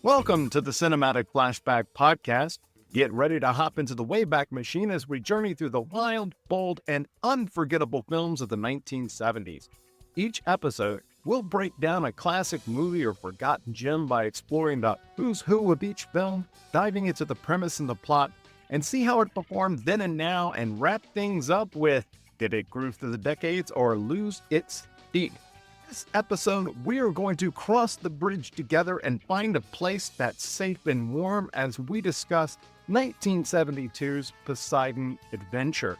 Welcome to the Cinematic Flashback Podcast. Get ready to hop into the Wayback Machine as we journey through the wild, bold, and unforgettable films of the 1970s. Each episode, we'll break down a classic movie or forgotten gem by exploring the who's who of each film, diving into the premise and the plot, and see how it performed then and now, and wrap things up with, did it groove through the decades or lose its steam? This episode, we are going to cross the bridge together and find a place that's safe and warm as we discuss 1972's Poseidon Adventure.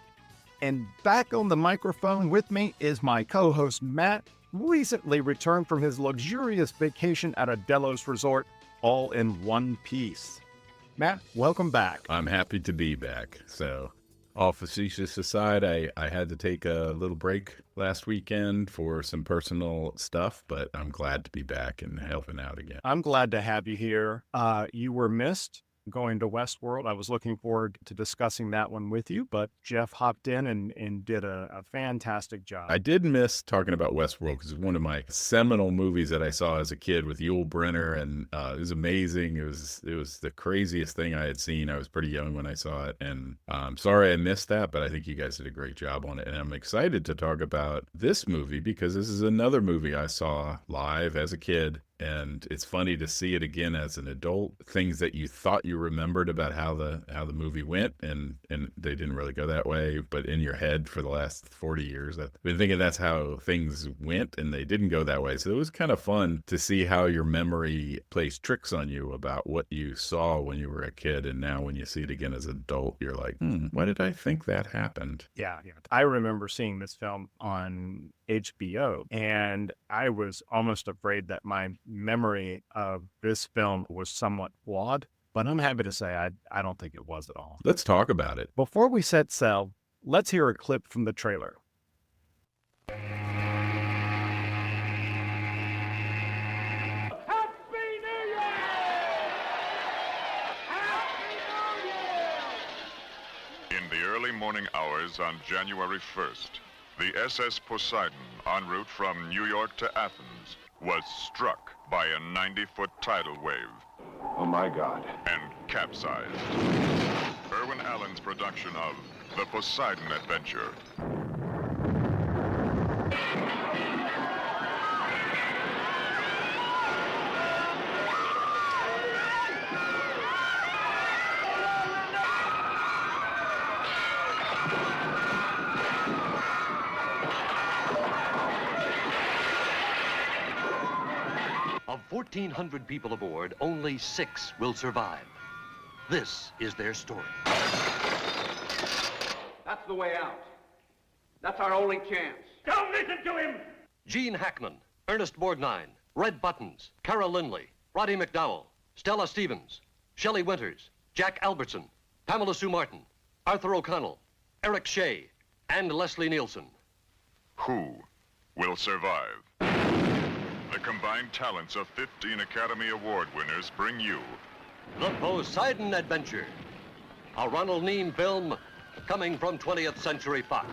And back on the microphone with me is my co-host Matt, recently returned from his luxurious vacation at a Delos resort, all in one piece. Matt, welcome back. I'm happy to be back. So, all facetious aside, I had to take a little break last weekend for some personal stuff, but I'm glad to be back and helping out again. I'm glad to have you here. You were missed going to Westworld. I was looking forward to discussing that one with you, but Jeff hopped in and did a fantastic job. I did miss talking about Westworld because it's one of my seminal movies that I saw as a kid with Yul Brynner, and it was amazing. It was the craziest thing I had seen. I was pretty young when I saw it, and I'm sorry I missed that, but I think you guys did a great job on it, and I'm excited to talk about this movie because this is another movie I saw live as a kid. And it's funny to see it again as an adult. Things that you thought you remembered about how the movie went, and they didn't really go that way. But in your head for the last 40 years, I've been thinking that's how things went, and they didn't go that way. So it was kind of fun to see how your memory plays tricks on you about what you saw when you were a kid, and now when you see it again as an adult, you're like, why did I think that happened? Yeah. I remember seeing this film on HBO, and I was almost afraid that my memory of this film was somewhat flawed, but I'm happy to say I don't think it was at all. Let's talk about it. Before we set sail, let's hear a clip from the trailer. In the early morning hours on January 1st, the SS Poseidon, en route from New York to Athens, was struck by a 90-foot tidal wave. Oh, my God. And capsized. Irwin Allen's production of The Poseidon Adventure. Of 1,400 people aboard, only 6 will survive. This is their story. That's the way out. That's our only chance. Don't listen to him! Gene Hackman, Ernest Borgnine, Red Buttons, Carol Lindley, Roddy McDowell, Stella Stevens, Shelley Winters, Jack Albertson, Pamela Sue Martin, Arthur O'Connell, Eric Shea, and Leslie Nielsen. Who will survive? The combined talents of 15 Academy Award winners bring you The Poseidon Adventure, a Ronald Neame film coming from 20th Century Fox.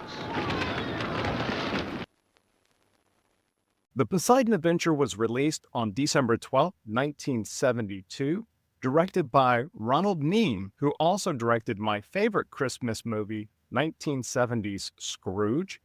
The Poseidon Adventure was released on December 12, 1972, directed by Ronald Neame, who also directed my favorite Christmas movie, 1970's Scrooge.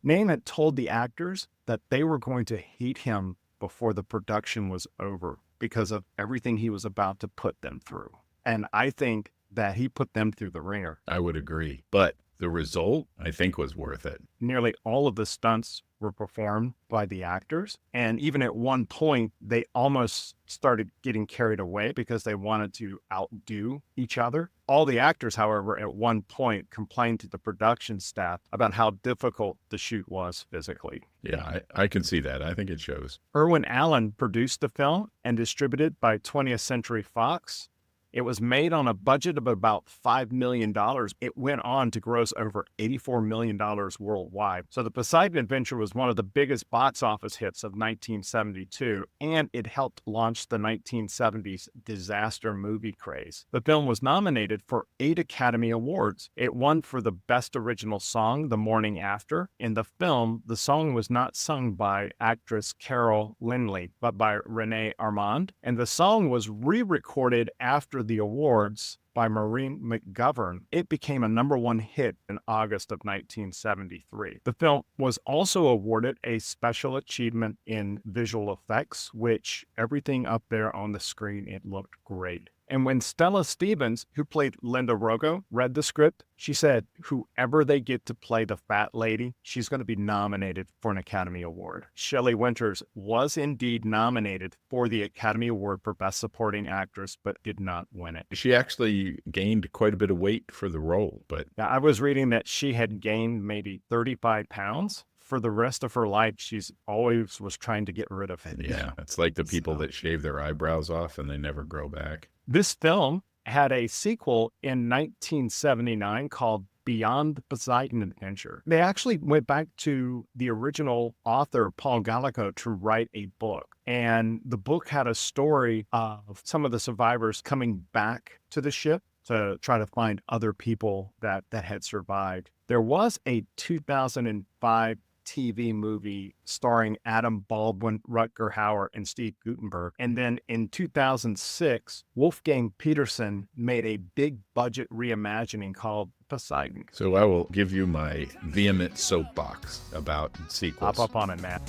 Neame had told the actors that they were going to hate him before the production was over because of everything he was about to put them through. And I think that he put them through the ringer. I would agree. But the result, I think, was worth it. Nearly all of the stunts were performed by the actors. And even at one point, they almost started getting carried away because they wanted to outdo each other. All the actors, however, at one point complained to the production staff about how difficult the shoot was physically. Yeah, I can see that. I think it shows. Irwin Allen produced the film and distributed by 20th Century Fox. It was made on a budget of about $5 million. It went on to gross over $84 million worldwide. So the Poseidon Adventure was one of the biggest box office hits of 1972, and it helped launch the 1970s disaster movie craze. The film was nominated for 8 Academy Awards. It won for the Best Original Song the morning after. In the film, the song was not sung by actress Carol Lynley, but by Renee Armand, and the song was re-recorded after the awards by Maureen McGovern. It became a #1 hit in August of 1973. The film was also awarded a Special Achievement in Visual Effects, which everything up there on the screen, it looked great. And when Stella Stevens, who played Linda Rogo, read the script, she said, whoever they get to play the fat lady, she's going to be nominated for an Academy Award. Shelley Winters was indeed nominated for the Academy Award for Best Supporting Actress, but did not win it. She actually gained quite a bit of weight for the role, but... Now, I was reading that she had gained maybe 35 pounds. For the rest of her life, she's always was trying to get rid of it. Yeah, it's like the people that shave their eyebrows off and they never grow back. This film had a sequel in 1979 called Beyond the Poseidon Adventure. They actually went back to the original author, Paul Gallico, to write a book. And the book had a story of some of the survivors coming back to the ship to try to find other people that had survived. There was a 2005 TV movie starring Adam Baldwin, Rutger Hauer, and Steve Guttenberg. And then in 2006, Wolfgang Petersen made a big budget reimagining called Poseidon. So I will give you my vehement soapbox about sequels. Hop up on it, Matt.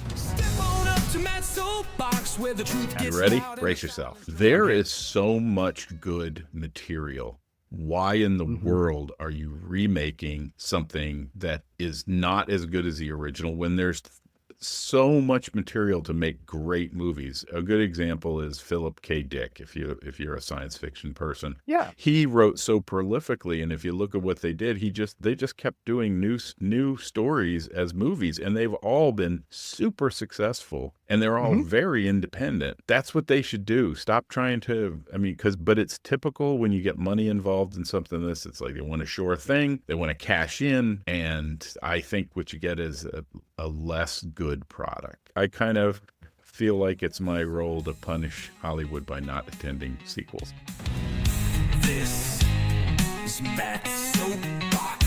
You ready? Brace yourself. There is so much good material. Why in the world are you remaking something that is not as good as the original when there's so much material to make great movies? A good example is Philip K. Dick, if you're a science fiction person. Yeah. He wrote so prolifically, and if you look at what they did, they just kept doing new stories as movies, and they've all been super successful, and they're all very independent. That's what they should do. Stop trying to, but it's typical when you get money involved in something like this. It's like they want a sure thing, they want to cash in, and I think what you get is a less good product. I kind of feel like it's my role to punish Hollywood by not attending sequels. This is Matt's Soapbox.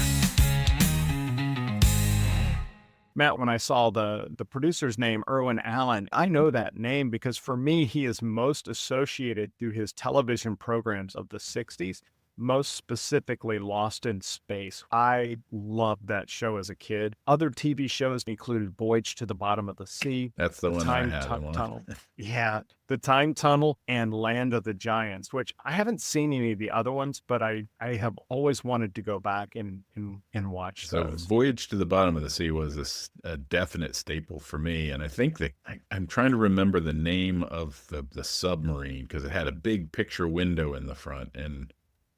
Matt, when I saw the producer's name, Irwin Allen, I know that name because for me, he is most associated through his television programs of the 60s. Most specifically Lost in Space. I loved that show as a kid. Other TV shows included Voyage to the Bottom of the Sea. That's the one I had. Tunnel. Yeah, The Time Tunnel and Land of the Giants, which I haven't seen any of the other ones, but I have always wanted to go back and watch those. So Voyage to the Bottom of the Sea was a definite staple for me, and I think that I'm trying to remember the name of the submarine because it had a big picture window in the front, and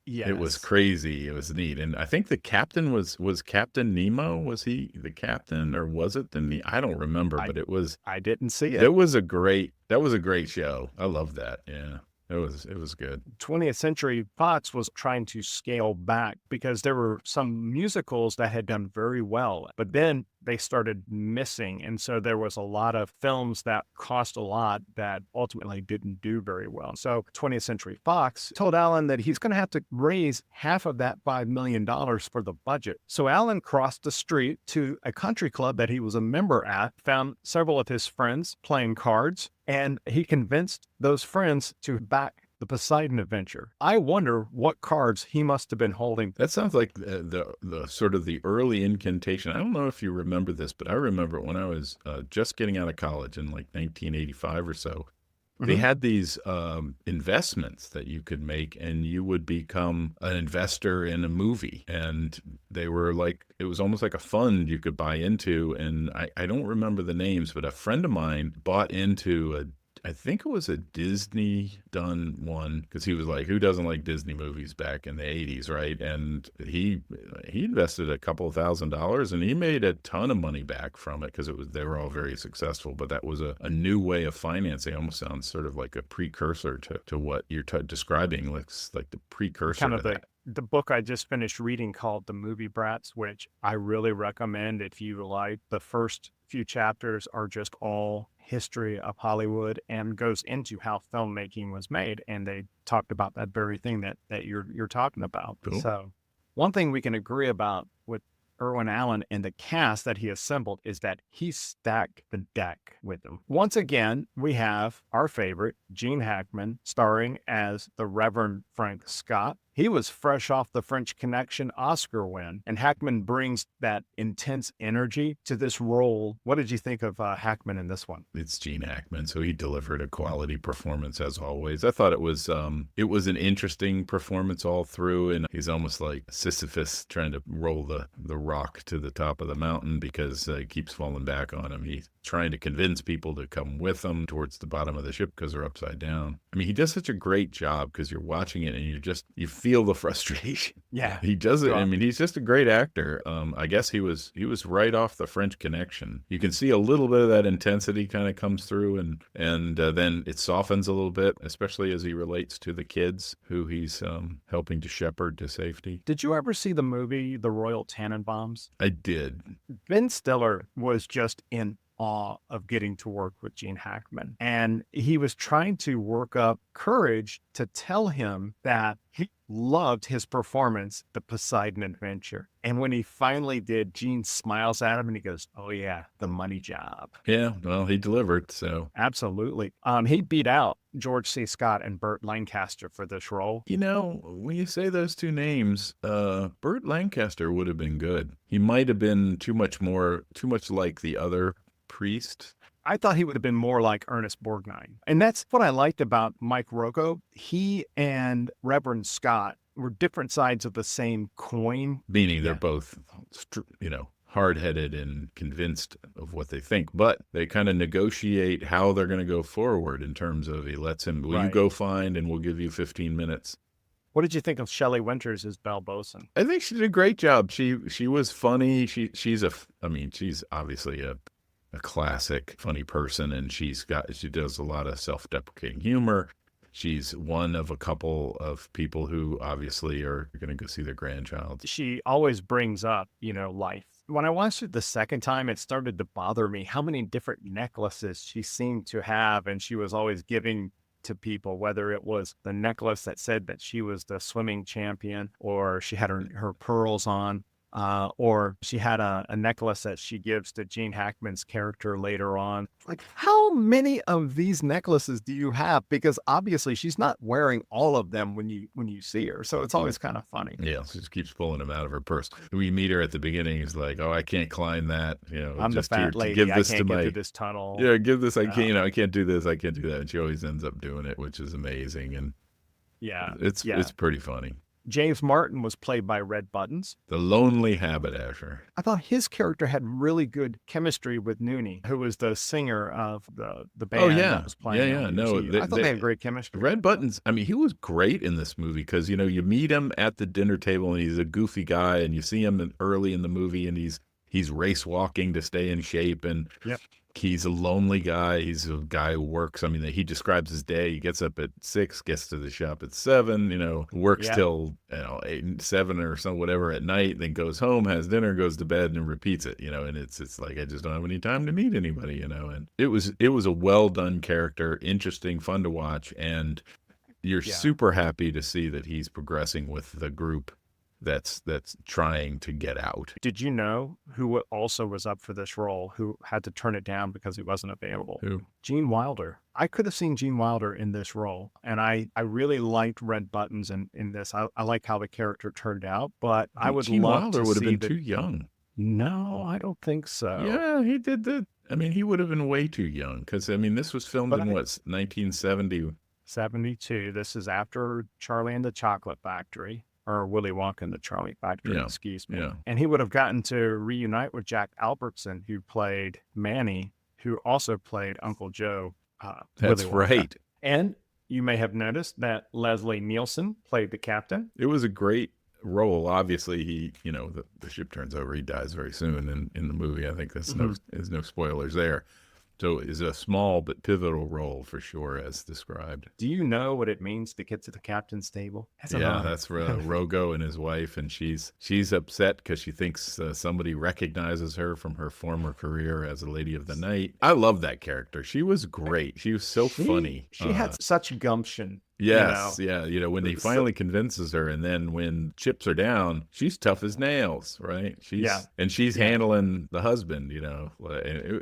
yes. It was crazy. It was neat. And I think the captain was Captain Nemo. Was he the captain or was it I don't remember, but it was. I didn't see it. That was a great show. I love that. Yeah. It was good. 20th Century Fox was trying to scale back because there were some musicals that had done very well, but then they started missing. And so there was a lot of films that cost a lot that ultimately didn't do very well. So 20th Century Fox told Alan that he's going to have to raise half of that $5 million for the budget. So Alan crossed the street to a country club that he was a member at, found several of his friends playing cards, and he convinced those friends to back the Poseidon Adventure. I wonder what cards he must have been holding. That sounds like the sort of the early incantation. I don't know if you remember this, but I remember when I was just getting out of college in like 1985 or so, they had these investments that you could make and you would become an investor in a movie. And they were like, it was almost like a fund you could buy into. And I don't remember the names, but a friend of mine bought into I think it was a Disney done one, because he was like, who doesn't like Disney movies back in the 80s, right? And he invested a couple of $1,000s, and he made a ton of money back from it, because they were all very successful. But that was a new way of financing. Almost sounds sort of like a precursor to what you're describing. Looks like the precursor Kind of to that. the book I just finished reading called The Movie Brats, which I really recommend if you like. The first few chapters are just all history of Hollywood and goes into how filmmaking was made. And they talked about that very thing that you're talking about. Cool. So one thing we can agree about with Irwin Allen and the cast that he assembled is that he stacked the deck with them. Once again, we have our favorite, Gene Hackman, starring as the Reverend Frank Scott. He was fresh off the French Connection Oscar win, and Hackman brings that intense energy to this role. What did you think of Hackman in this one? It's Gene Hackman, so he delivered a quality performance as always. I thought it was an interesting performance all through, and he's almost like Sisyphus trying to roll the rock to the top of the mountain because it keeps falling back on him. He's trying to convince people to come with him towards the bottom of the ship because they're upside down. I mean, he does such a great job because you're watching it and you feel the frustration. Yeah, he does it. I mean, he's just a great actor. I guess he was right off the French Connection. You can see a little bit of that intensity kind of comes through, and then it softens a little bit, especially as he relates to the kids who he's helping to shepherd to safety. Did you ever see the movie The Royal Tenenbaums? I did. Ben Stiller was just in awe of getting to work with Gene Hackman. And he was trying to work up courage to tell him that he loved his performance, the Poseidon Adventure. And when he finally did, Gene smiles at him and he goes, "Oh yeah, the money job." Yeah, well, he delivered, so. Absolutely. He beat out George C. Scott and Burt Lancaster for this role. You know, when you say those two names, Burt Lancaster would have been good. He might have been too much like the other priest. I thought he would have been more like Ernest Borgnine. And that's what I liked about Mike Rocco. He and Reverend Scott were different sides of the same coin. Meaning they're both, hard-headed and convinced of what they think, but they kind of negotiate how they're going to go forward in terms of he lets him, will you go find and we'll give you 15 minutes. What did you think of Shelley Winters as Belle Bosun? I think she did a great job. She was funny. She's obviously a classic funny person, and she does a lot of self-deprecating humor. She's one of a couple of people who obviously are going to go see their grandchild. She always brings up, life. When I watched it the second time, it started to bother me how many different necklaces she seemed to have, and she was always giving to people, whether it was the necklace that said that she was the swimming champion, or she had her pearls on. Or she had a necklace that she gives to Gene Hackman's character later on. Like, how many of these necklaces do you have? Because obviously she's not wearing all of them when you see her. So it's always kind of funny. Yeah, she just keeps pulling them out of her purse. We meet her at the beginning. He's like, "Oh, I can't climb that. I'm just the fat lady. Give this I can't to get through this tunnel. Yeah, give this. I can't. I can't do this. I can't do that." And she always ends up doing it, which is amazing. And it's pretty funny. James Martin was played by Red Buttons, the lonely haberdasher. I thought his character had really good chemistry with Neame, who was the singer of the band that was playing. I thought they had great chemistry. Red Buttons, I mean, he was great in this movie because, you meet him at the dinner table and he's a goofy guy, and you see him early in the movie and he's race walking to stay in shape, and he's a lonely guy. He's a guy who works. I mean, he describes his day. He gets up at 6, gets to the shop at 7, works till 8, 7 or so, whatever at night, then goes home, has dinner, goes to bed, and repeats it, and it's like, I just don't have any time to meet anybody, and it was a well done character, interesting, fun to watch, and you're super happy to see that he's progressing with the group that's trying to get out. Did you know who also was up for this role, who had to turn it down because he wasn't available? Who? Gene Wilder. I could have seen Gene Wilder in this role, and I really liked Red Buttons in this. I like how the character turned out, but I would Gene love Wilder to would have see been too young. No, I don't think so. Yeah, he did he would have been way too young, because, this was filmed in 1970? 72. This is after Charlie and the Chocolate Factory. Or Willy Wonka and the Charlie Factory, excuse me. Yeah. And he would have gotten to reunite with Jack Albertson, who played Manny, who also played Uncle Joe. That's Willy Wonka. right. And you may have noticed that Leslie Nielsen played the captain. It was a great role. Obviously, he, the ship turns over. He dies very soon in the movie. I think there's no spoilers there. So it's a small but pivotal role for sure, as described. Do you know what it means to get to the captain's table? That's Rogo and his wife, and she's upset because she thinks somebody recognizes her from her former career as a lady of the night. I love that character. She was great. She was so funny. She had such gumption. Yes, when he finally convinces her, and then when chips are down, she's tough as nails, right? She's handling the husband,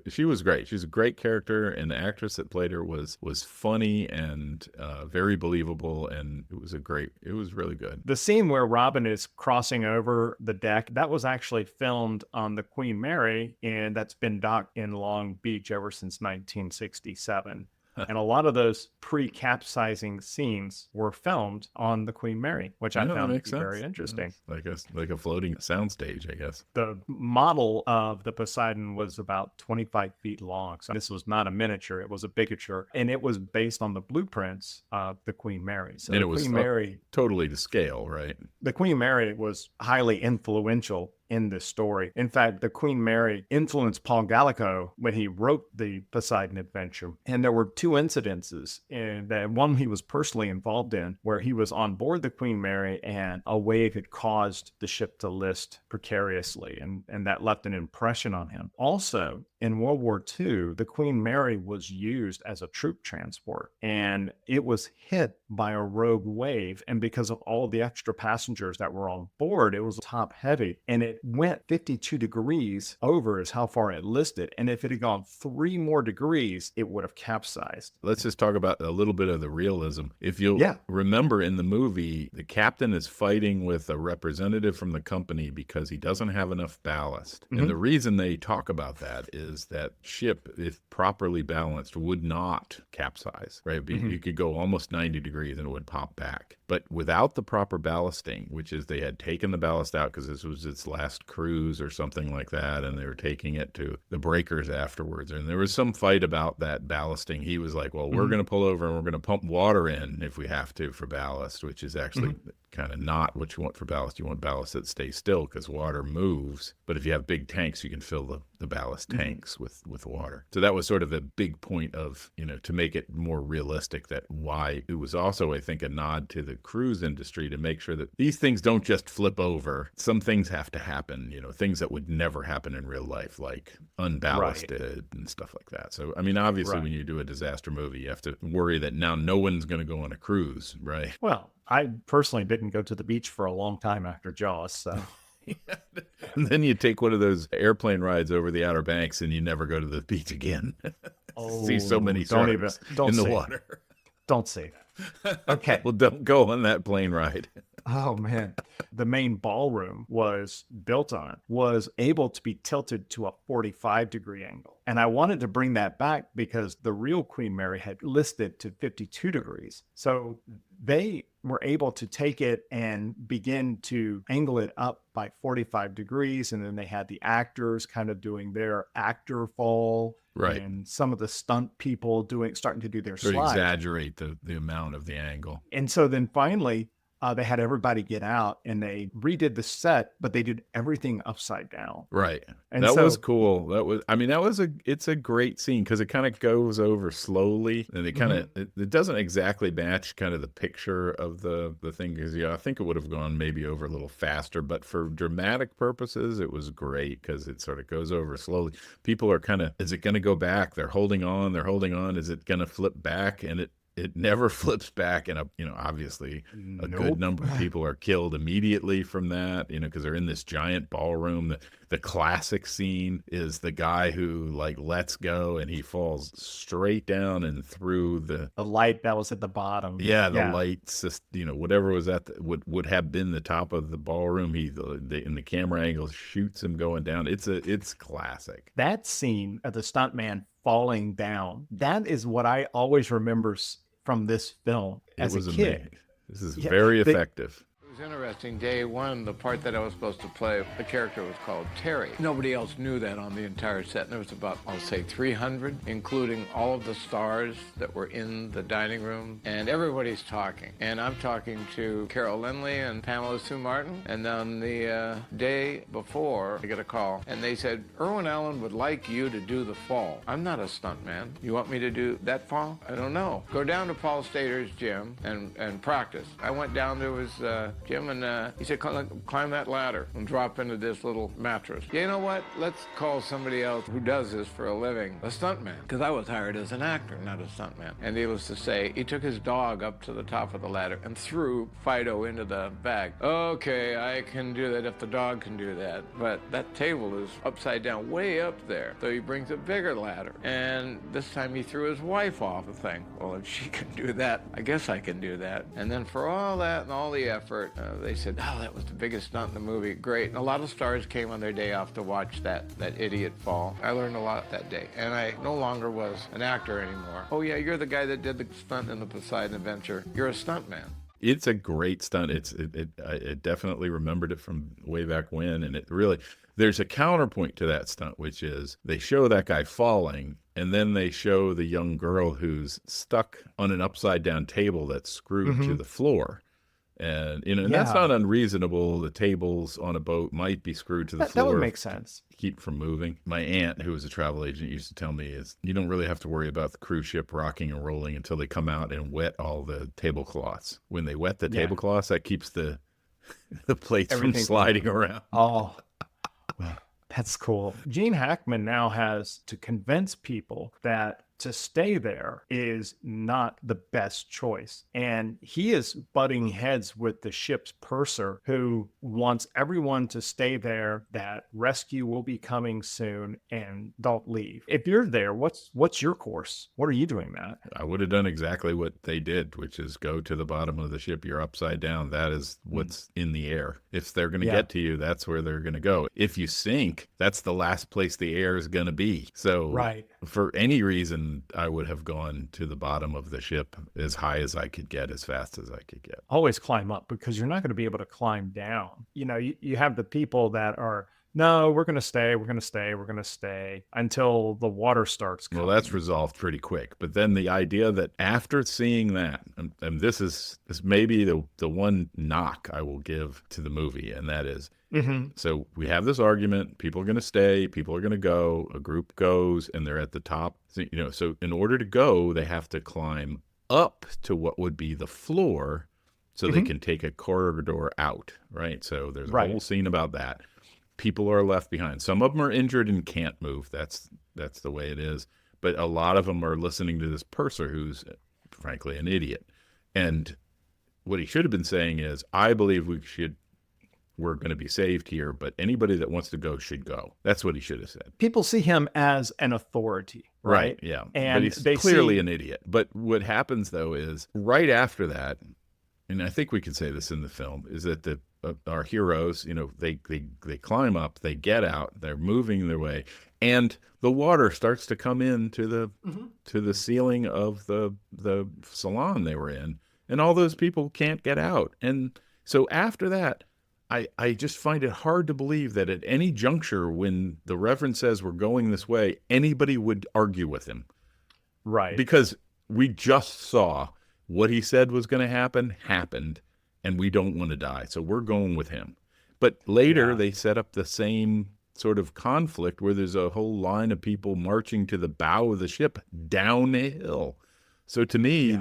she was great. She's a great character, and the actress that played her was funny and very believable, and it was really good. The scene where Robin is crossing over the deck, that was actually filmed on the Queen Mary, and that's been docked in Long Beach ever since 1967. And a lot of those pre-capsizing scenes were filmed on the Queen Mary, which I found to be very interesting. Like a floating soundstage, I guess. The model of the Poseidon was about 25 feet long. So this was not a miniature, it was a bigature. And it was based on the blueprints of the Queen Mary. So and the it was Queen Mary, totally to scale, right? The Queen Mary was highly influential in this story. In fact, the Queen Mary influenced Paul Gallico when he wrote the Poseidon Adventure. And there were two incidences, and one he was personally involved in, where he was on board the Queen Mary and a wave had caused the ship to list precariously, and that left an impression on him. Also, in World War II, the Queen Mary was used as a troop transport, and it was hit by a rogue wave. And because of all the extra passengers that were on board, it was top heavy, and it went 52 degrees over is how far it listed. And if it had gone 3 more degrees, it would have capsized. Let's just talk about a little bit of the realism. If you'll remember in the movie, the captain is fighting with a representative from the company because he doesn't have enough ballast. Mm-hmm. And the reason they talk about that is that ship, if properly balanced, would not capsize, right? Mm-hmm. You could go almost 90 degrees and it would pop back. But without the proper ballasting, which is they had taken the ballast out because this was its last cruise or something like that, and they were taking it to the breakers afterwards. And there was some fight about that ballasting. He was like, well, we're going to pull over and we're going to pump water in if we have to for ballast, which is actually kind of not what you want for ballast. You want ballast that stays still because water moves. But if you have big tanks, you can fill the ballast tanks with water. So that was sort of a big point of, to make it more realistic, that why it was also, I think, a nod to the cruise industry to make sure that these things don't just flip over. Some things have to happen, things that would never happen in real life, like unballasted and stuff like that. So, I mean, obviously when you do a disaster movie, you have to worry that now no one's going to go on a cruise, right? Well, I personally didn't go to the beach for a long time after Jaws, so... And then you take one of those airplane rides over the Outer Banks and you never go to the beach again. See so many sharks in the water. Don't say that. Okay. Well, don't go on that plane ride. Oh, man. The main ballroom was able to be tilted to a 45-degree angle. And I wanted to bring that back because the real Queen Mary had listed to 52 degrees. So they were able to take it and begin to angle it up by 45 degrees. And then they had the actors kind of doing their actor fall. Right. And some of the stunt people starting to do their slides. Exaggerate the amount of the angle. And so then finally, they had everybody get out and they redid the set, but they did everything upside down. Right. And that was cool. It's a great scene because it kind of goes over slowly and it kind of, it doesn't exactly match kind of the picture of the thing. Because I think it would have gone maybe over a little faster, but for dramatic purposes, it was great because it sort of goes over slowly. People are kind of, is it going to go back? They're holding on. Is it going to flip back? And it never flips back, and obviously a good number of people are killed immediately from that, because they're in this giant ballroom. The classic scene is the guy who lets go and he falls straight down and through the light that was at the bottom. Yeah, the lights, whatever was would have been the top of the ballroom. In the camera angle shoots him going down. It's classic. That scene of the stuntman falling down, that is what I always remember from this film as a kid. Amazing. This is very effective. was interesting. Day one, the part that I was supposed to play, the character was called Terry. Nobody else knew that on the entire set. And there was about, I'll say, 300, including all of the stars that were in the dining room. And everybody's talking. And I'm talking to Carol Lindley and Pamela Sue Martin. And then the day before, I get a call. And they said, Irwin Allen would like you to do the fall. I'm not a stuntman. You want me to do that fall? I don't know. Go down to Paul Stater's gym and practice. I went down to his gym and he said, climb that ladder and drop into this little mattress. You know what? Let's call somebody else who does this for a living a stuntman. Because I was hired as an actor, not a stuntman. And needless to say, he took his dog up to the top of the ladder and threw Fido into the bag. Okay, I can do that if the dog can do that. But that table is upside down, way up there. So he brings a bigger ladder. And this time he threw his wife off the thing. Well, if she can do that, I guess I can do that. And then for all that and all the effort, they said, oh, that was the biggest stunt in the movie. Great. And a lot of stars came on their day off to watch that idiot fall. I learned a lot that day. And I no longer was an actor anymore. Oh, yeah, you're the guy that did the stunt in the Poseidon Adventure. You're a stuntman. It's a great stunt. I definitely remembered it from way back when. And it really, there's a counterpoint to that stunt, which is they show that guy falling, and then they show the young girl who's stuck on an upside down table that's screwed to the floor. And, and that's not unreasonable. The tables on a boat might be screwed to the floor. That would make sense. Keep from moving. My aunt, who was a travel agent, used to tell me is you don't really have to worry about the cruise ship rocking and rolling until they come out and wet all the tablecloths. When they wet the tablecloths, that keeps the plates from sliding around. Oh, that's cool. Gene Hackman now has to convince people that to stay there is not the best choice. And he is butting heads with the ship's purser, who wants everyone to stay there, that rescue will be coming soon, and don't leave. If you're there, what's your course? What are you doing, Matt? I would have done exactly what they did, which is go to the bottom of the ship. You're upside down. That is what's in the air. If they're going to get to you, that's where they're going to go. If you sink, that's the last place the air is going to be. So for any reason, I would have gone to the bottom of the ship as high as I could get, as fast as I could get. Always climb up, because you're not going to be able to climb down. You have the people that are, no, we're going to stay until the water starts coming. Well, that's resolved pretty quick. But then the idea that after seeing that, and this may be the one knock I will give to the movie, and that is, so we have this argument, people are going to stay, people are going to go, a group goes, and they're at the top. So in order to go, they have to climb up to what would be the floor so they can take a corridor out, right? So there's a whole scene about that. People are left behind. Some of them are injured and can't move. That's the way it is. But a lot of them are listening to this purser who's, frankly, an idiot. And what he should have been saying is, I believe we're going to be saved here, but anybody that wants to go should go. That's what he should have said. People see him as an authority, right? Yeah. And but he's clearly an idiot. But what happens, though, is right after that, and I think we can say this in the film, is that our heroes, they climb up, they get out, they're moving their way, and the water starts to come in to the ceiling of the salon they were in, and all those people can't get out. And so after that, I just find it hard to believe that at any juncture when the Reverend says we're going this way, anybody would argue with him. Right. Because we just saw what he said was going to happened, and we don't want to die. So we're going with him. But later they set up the same sort of conflict where there's a whole line of people marching to the bow of the ship down a hill. So to me,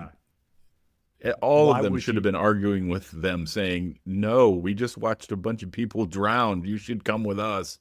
all of them should have been arguing with them, saying, no, we just watched a bunch of people drown. You should come with us.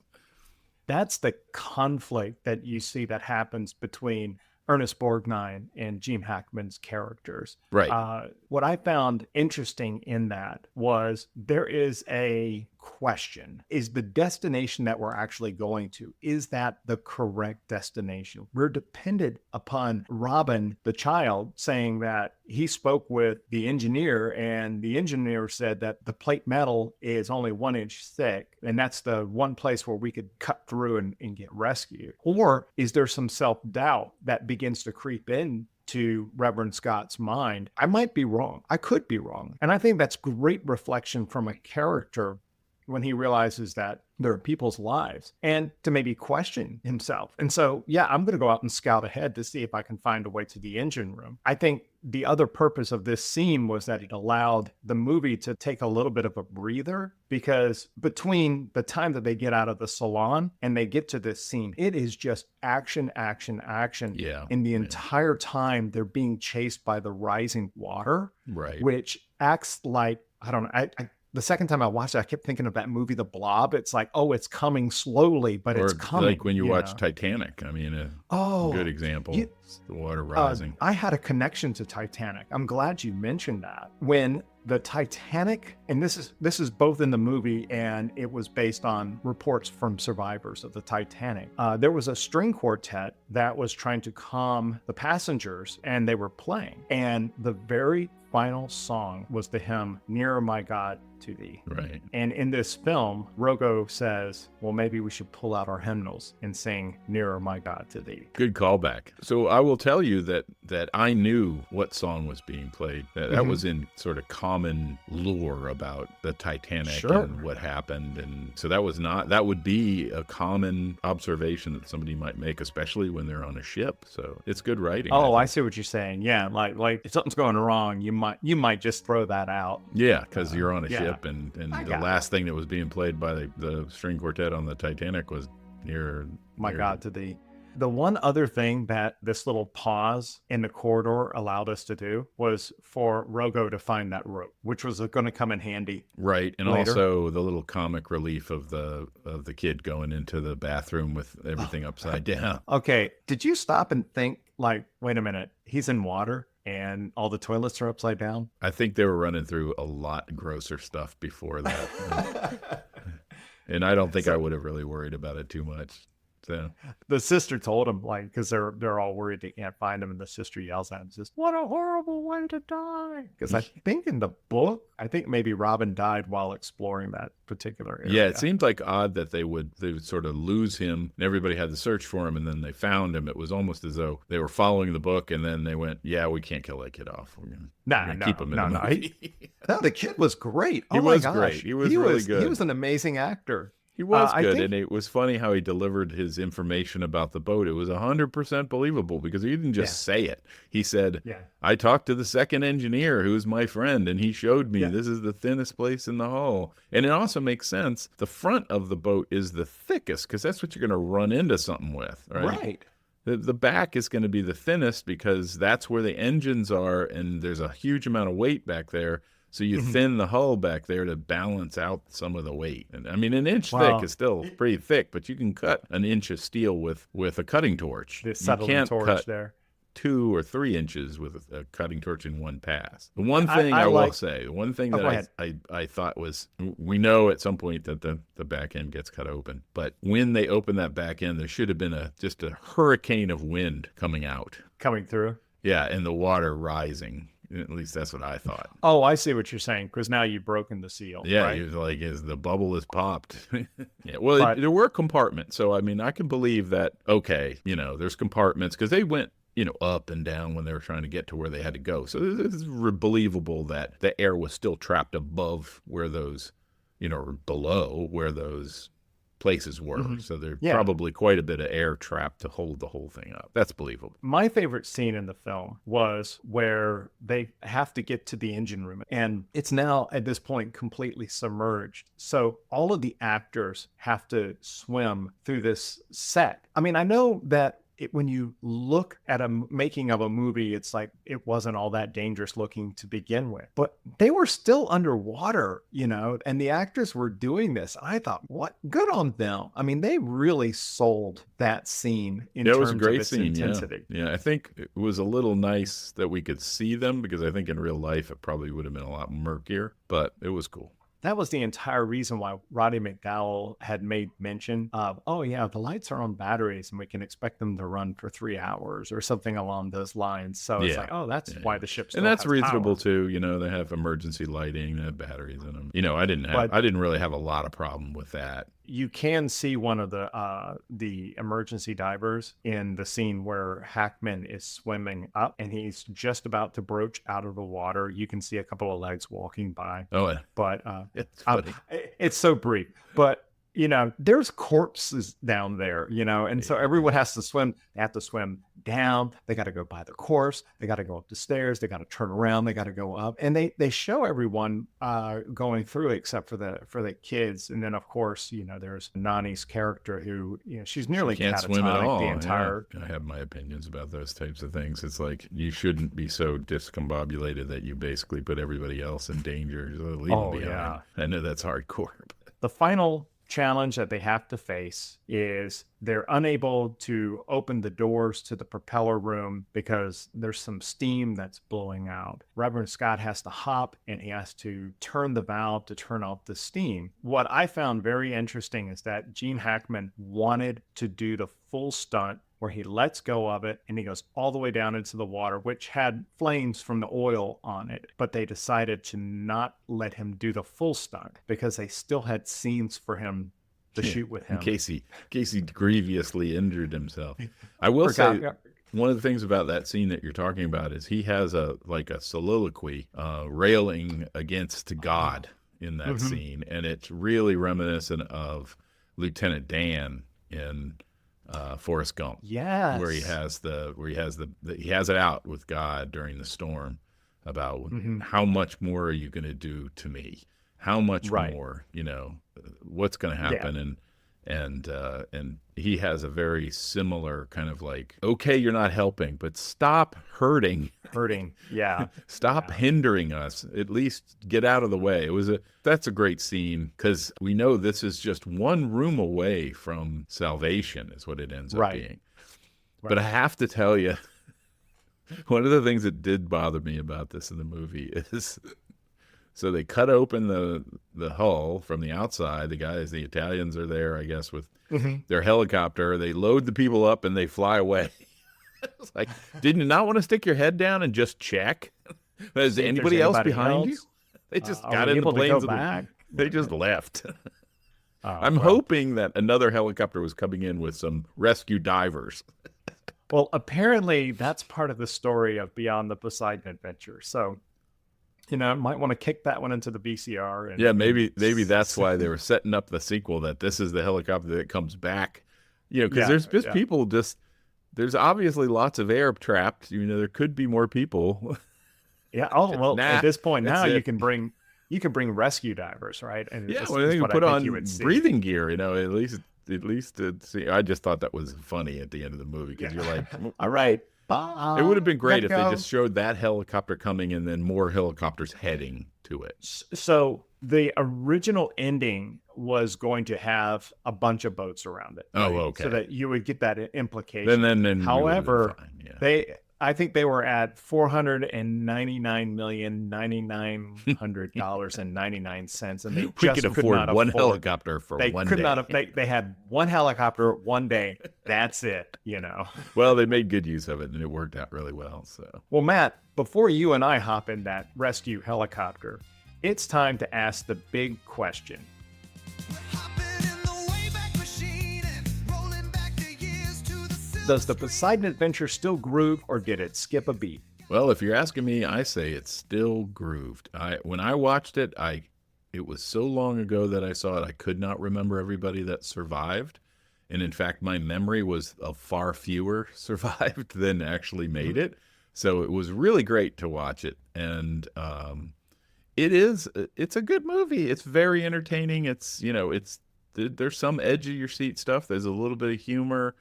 That's the conflict that you see that happens between Ernest Borgnine and Gene Hackman's characters. Right. What I found interesting in that was there is a question. Is the destination that we're actually going to, is that the correct destination? We're dependent upon Robin, the child, saying that he spoke with the engineer, and the engineer said that the plate metal is only 1 inch thick, and that's the one place where we could cut through and get rescued. Or is there some self-doubt that begins to creep in to Reverend Scott's mind. I might be wrong. I could be wrong. And I think that's great reflection from a character when he realizes that there are people's lives and to maybe question himself. And so, yeah, I'm going to go out and scout ahead to see if I can find a way to the engine room. I think the other purpose of this scene was that it allowed the movie to take a little bit of a breather, because between the time that they get out of the salon and they get to this scene, it is just action, action, action. Yeah. And the entire time they're being chased by the rising water, Right. which acts like, I don't know, the second time I watched it, I kept thinking of that movie, The Blob. It's like, oh, it's coming slowly, but it's coming. Like when you watch know? Titanic. I mean, good example. It's the water rising. I had a connection to Titanic. I'm glad you mentioned that. When the Titanic, and this is both in the movie and it was based on reports from survivors of the Titanic. There was a string quartet that was trying to calm the passengers, and they were playing. And the very final song was the hymn, Nearer My God to Thee. Right. And in this film, Rogo says, well, maybe we should pull out our hymnals and sing Nearer My God to Thee. Good callback. So I will tell you that I knew what song was being played. That was in sort of common lore about the Titanic and what happened. And so that would be a common observation that somebody might make, especially when they're on a ship. So it's good writing. Oh, I see what you're saying. Yeah. Like if something's going wrong, you might just throw that out. Yeah. Cause you're on a ship and the last thing that was being played by the string quartet on the Titanic was Nearer My God to Thee. The one other thing that this little pause in the corridor allowed us to do was for Rogo to find that rope, which was going to come in handy. Right. And later. Also the little comic relief of the kid going into the bathroom with everything upside down. Okay. Did you stop and think, like, wait a minute, he's in water and all the toilets are upside down? I think they were running through a lot grosser stuff before that. And I don't think I would have really worried about it too much. So the sister told him, like, because they're all worried they can't find him, and the sister yells at him, says, "What a horrible way to die!" Because I think in the book, I think maybe Robin died while exploring that particular area. Yeah, it seemed like odd that they would sort of lose him, and everybody had to search for him, and then they found him. It was almost as though they were following the book, and then they went, "Yeah, we can't kill that kid off. We're gonna keep him in the movie." No, the kid was great. He was great. He was really good. He was an amazing actor. He was good, and it was funny how he delivered his information about the boat. It was 100% believable because he didn't just say it. He said, I talked to the second engineer, who's my friend, and he showed me this is the thinnest place in the hull. And it also makes sense. The front of the boat is the thickest because that's what you're going to run into something with, right? Right. The back is going to be the thinnest because that's where the engines are, and there's a huge amount of weight back there. So you thin the hull back there to balance out some of the weight. And I mean, an inch thick is still pretty thick, but you can cut an inch of steel with a cutting torch. The you can't torch cut there. 2 or 3 inches with a cutting torch in one pass. The one thing I will say, the one thing that I thought was, we know at some point that the back end gets cut open, but when they open that back end, there should have been just a hurricane of wind coming through. Yeah, and the water rising. At least that's what I thought. Oh, I see what you're saying, because now you've broken the seal. Yeah, right? he was like, the bubble is popped. Yeah, well, there were compartments. So, I mean, I can believe that, okay, there's compartments, because they went, up and down when they were trying to get to where they had to go. So it's believable that the air was still trapped above where those, below where those places were. So there's probably quite a bit of air trapped to hold the whole thing up. That's believable. My favorite scene in the film was where they have to get to the engine room, and it's now at this point completely submerged. So all of the actors have to swim through this set. I mean, I know that when you look at a making of a movie, it's like it wasn't all that dangerous looking to begin with, but they were still underwater, and the actors were doing this. I thought, what good on them. I mean, they really sold that scene in terms of its intensity. Yeah, I think it was a little nice that we could see them, because I think in real life it probably would have been a lot murkier, but it was cool. That was the entire reason why Roddy McDowall had made mention of, the lights are on batteries and we can expect them to run for 3 hours or something along those lines. So it's like, that's why the ship still and that's has reasonable power. too. They have emergency lighting, they have batteries in them. I didn't really have a lot of problem with that. you can see one of the emergency divers in the scene where Hackman is swimming up and he's just about to broach out of the water. You can see a couple of legs walking by. Oh, yeah. But It's funny. it's so brief. But there's corpses down there, and so everyone has to swim. They have to swim down. They got to go by the corpse. They got to go up the stairs. They got to turn around. They got to go up. And they show everyone going through except for the kids. And then, of course, there's Nani's character who, she's nearly Can't catatonic swim at all. the entire. Yeah. I have my opinions about those types of things. It's like you shouldn't be so discombobulated that you basically put everybody else in danger. So leave them behind. Yeah. I know that's hardcore. But The final challenge that they have to face is they're unable to open the doors to the propeller room because there's some steam that's blowing out. Reverend Scott has to hop and he has to turn the valve to turn off the steam. What I found very interesting is that Gene Hackman wanted to do the full stunt where he lets go of it and he goes all the way down into the water, which had flames from the oil on it. But they decided to not let him do the full stunt because they still had scenes for him to shoot with him. in case he grievously injured himself. I will say one of the things about that scene that you're talking about is he has a soliloquy railing against God in that scene, and it's really reminiscent of Lieutenant Dan in Forrest Gump. Yes. Where he has it out with God during the storm about how much more are you going to do to me? How much more, what's going to happen? Yeah. And he has a very similar kind of like, okay, you're not helping, but stop hurting. Yeah. Stop hindering us. At least get out of the way. That's a great scene because we know this is just one room away from salvation is what it ends up being. Right. But I have to tell you, one of the things that did bother me about this in the movie is, so they cut open the hull from the outside. The Italians are there, I guess, with their helicopter. They load the people up and they fly away. It's like, didn't you not want to stick your head down and just check? Is anybody else behind you? They just got in the planes and they just left. I'm hoping that another helicopter was coming in with some rescue divers. Well, apparently that's part of the story of Beyond the Poseidon Adventure. So, might want to kick that one into the VCR. And, maybe that's why they were setting up the sequel, that this is the helicopter that comes back. Because there's just people there's obviously lots of air trapped. There could be more people. Yeah. Oh, well, at this point now you can bring rescue divers, right? And they can put on breathing gear, at least see. I just thought that was funny at the end of the movie because you're like, all right. It would have been great if they just showed that helicopter coming and then more helicopters heading to it. So the original ending was going to have a bunch of boats around it. Right? Oh, okay. So that you would get that implication. Then however, I think they were at $499,999.99, and they just could afford one helicopter for one day. They had one helicopter one day. That's it. Well, they made good use of it, and it worked out really well. So, well, Matt, before you and I hop in that rescue helicopter, it's time to ask the big question. Does the Poseidon Adventure still groove, or did it skip a beat? Well, if you're asking me, I say it's still grooved. When I watched it, it was so long ago that I saw it, I could not remember everybody that survived. And in fact, my memory was of far fewer survived than actually made it. So it was really great to watch it. And it's a good movie. It's very entertaining. There's some edge of your seat stuff. There's a little bit of humor.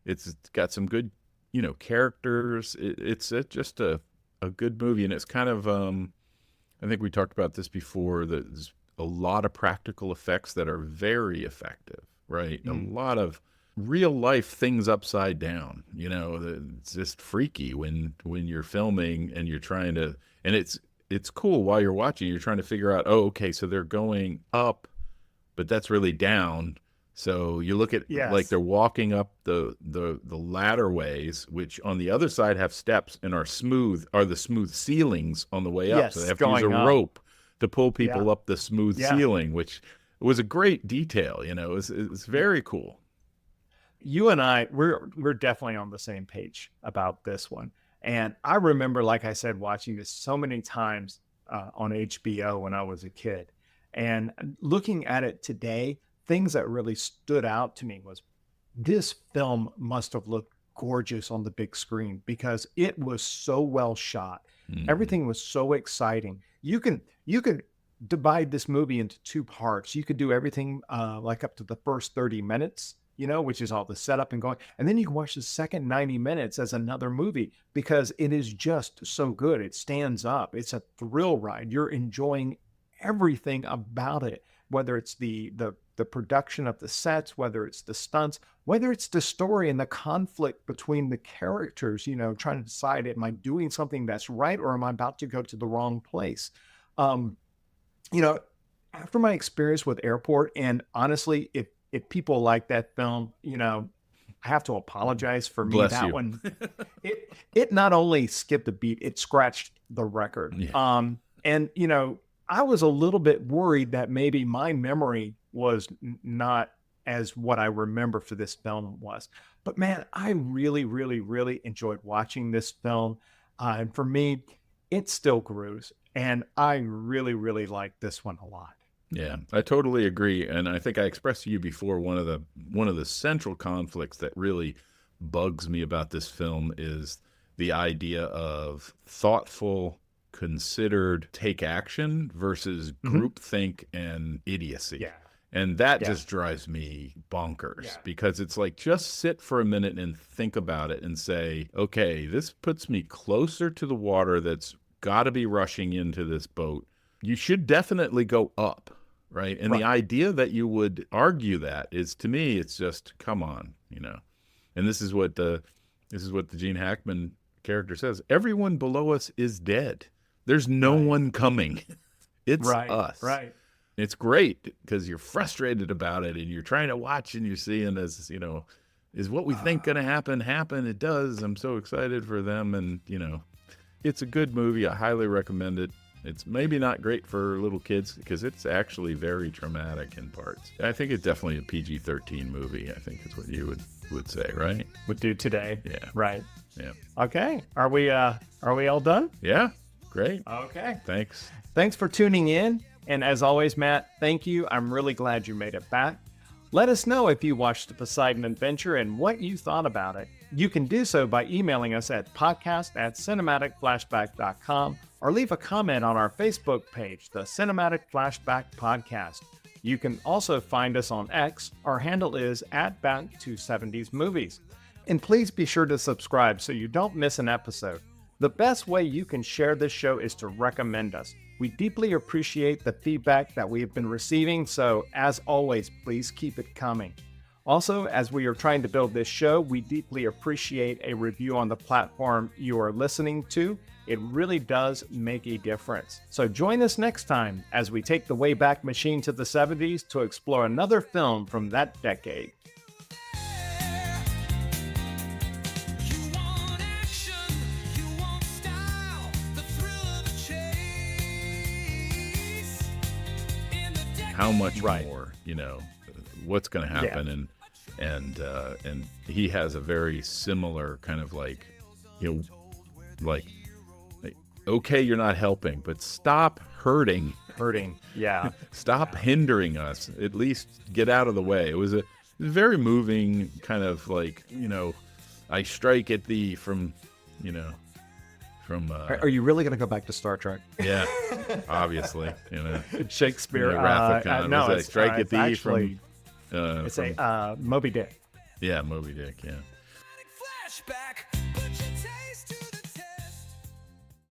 It's got some good, characters. It's just a good movie. And it's kind of, I think we talked about this before, there's a lot of practical effects that are very effective, right? A lot of real life things upside down, it's just freaky when you're filming and you're trying to, and it's cool while you're watching, you're trying to figure out, okay, so they're going up, but that's really down. So you look at like they're walking up the ladder ways, which on the other side have steps and are the smooth ceilings on the way up. Yes, so they have to use a rope to pull people up the smooth ceiling, which was a great detail. It's very cool. You and I, we're definitely on the same page about this one. And I remember, like I said, watching this so many times on HBO when I was a kid. And looking at it today, things that really stood out to me was this film must have looked gorgeous on the big screen because it was so well shot. Everything was so exciting. You could divide this movie into two parts. You could do everything like up to the first 30 minutes, which is all the setup and going. And then you can watch the second 90 minutes as another movie because it is just so good. It stands up. It's a thrill ride. You're enjoying everything about it, whether it's the production of the sets, whether it's the stunts, whether it's the story and the conflict between the characters, trying to decide, am I doing something that's right or am I about to go to the wrong place? After my experience with Airport, and honestly, if people like that film, I have to apologize for me. Bless that you. One, it not only skipped a beat, it scratched the record. Yeah. And I was a little bit worried that maybe my memory was not as what I remember for this film was. But man, I really, really, really enjoyed watching this film. And for me, it still grooves. And I really, really like this one a lot. Yeah, I totally agree. And I think I expressed to you before, one of the central conflicts that really bugs me about this film is the idea of thoughtful, considered take action versus groupthink and idiocy. Yeah. And that just drives me bonkers because it's like, just sit for a minute and think about it and say, okay, this puts me closer to the water that's got to be rushing into this boat. You should definitely go up, right? And the idea that you would argue that is, to me, it's just, come on, And this is what the Gene Hackman character says. Everyone below us is dead. There's no one coming. It's us. Right. It's great because you're frustrated about it and you're trying to watch and you're seeing as, is what we think going to happen? It does. I'm so excited for them. And, it's a good movie. I highly recommend it. It's maybe not great for little kids because it's actually very traumatic in parts. I think it's definitely a PG-13 movie. I think is what you would say, right? Would do today. Yeah. Right. Yeah. Okay. Are we all done? Yeah. Great. Okay. Thanks. Thanks for tuning in. And as always, Matt, thank you. I'm really glad you made it back. Let us know if you watched the Poseidon Adventure and what you thought about it. You can do so by emailing us at podcast@cinematicflashback.com or leave a comment on our Facebook page, the Cinematic Flashback Podcast. You can also find us on X. Our handle is @Back270smovies. And please be sure to subscribe so you don't miss an episode. The best way you can share this show is to recommend us. We deeply appreciate the feedback that we have been receiving, so as always, please keep it coming. Also, as we are trying to build this show, we deeply appreciate a review on the platform you are listening to. It really does make a difference. So join us next time as we take the Wayback Machine to the 70s to explore another film from that decade. How much more, what's going to happen. And he has a very similar kind of like, okay, you're not helping, but stop hurting. Yeah. Stop hindering us. At least get out of the way. It was a very moving kind of like, I strike at thee from. Are you really going to go back to Star Trek? Yeah, obviously. Shakespeare. Wrath of Khan. No, it's strike at thee actually, from. It's a Moby Dick. Yeah, Moby Dick. Yeah. Flashback.